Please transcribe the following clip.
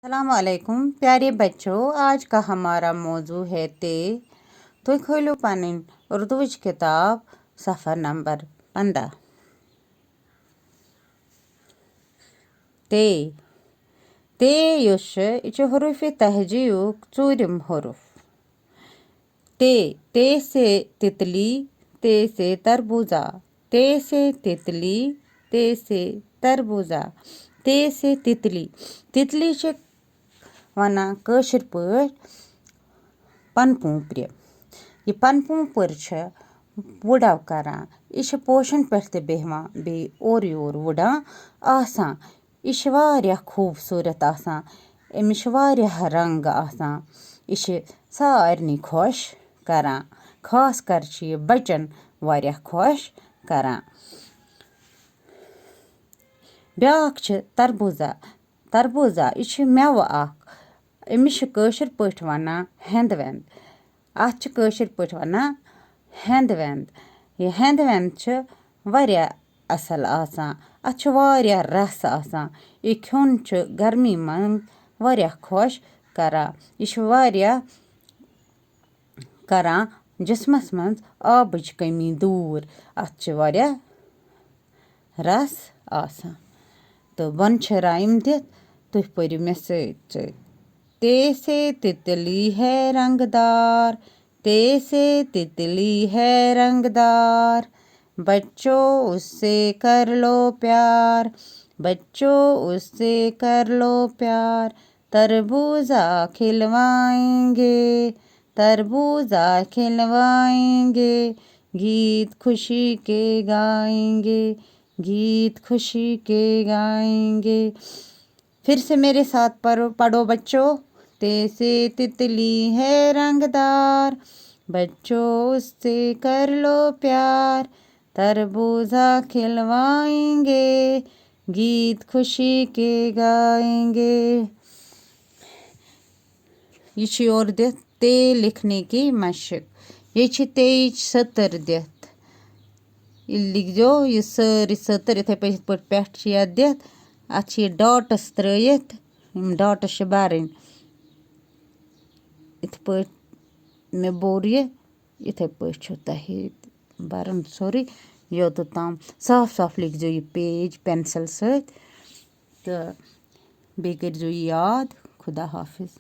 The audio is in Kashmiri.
अस्सलामुअलैकुम प्यारे बच्चों, आज का हमारा मौजू है ते। तो खोलो पनी उर्दू किताब सफ़र नंबर 15। ते ते युश हरूफ तहजीक चूरिम हरूफ। ते से तितली, ते से तरबूजा, ते से तितली, ते से तरबूजा, ते से तितली। तितली वना कशिर पٲٹھۍ पन पूंप्र। यह पन पूंप्र वुडव करान। यह पोशन पे बेहवान बे और योर वुडान आसान। यह वारिया खूबसूरत आसान। अमिश वारिया रंग आसान। यह सारनी खुश करान। खास कर यह बच्चन वारिया खुश करान। ब्याक तरबूजा। तरबूजा यह मेव अख। अमिश कशिर पٲٹھۍ वनान हेंद वेंद। अत कशिर पٲٹھۍ वनान हेंद वेंद। यह हेंद वेंद वारिया असल आसान। अत वारिया रस आसान। यह खोन गर्मी मन वारिया खुश करान। यह वारिया करान जिस्मस मं आबच कमी दूर। अत वारिया रस आसान। तो बन राइम दित तुह परियो मे सत। ते से तितली है रंगदार, ते से तितली है रंगदार, बच्चों उससे कर लो प्यार, बच्चों उससे कर लो प्यार। तरबूजा खिलवाएंगे, तरबूजा खिलवाएंगे, गीत खुशी के गाएंगे, गीत खुशी के गाएंगे। फिर से मेरे साथ पढ़ो बच्चों। ते से तितली है रंगदार, बच्चों उससे कर लो प्यार, तरबूजा खिलवाएंगे, गीत खुशी के गाएंगे। ये और दित ते लिखने की मशक। ये ते सतर दित। लिख जो यह सारी सतर इथे पे दित। अत डॉटस त्रयित डॉटस बरन। इत पे मे बोर इथे पे तह बरन सोरी योत ताम। साफ साफ लिख जो यह पेज पेंसिल सत। तो बे कर जो याद। खुदा हाफिज।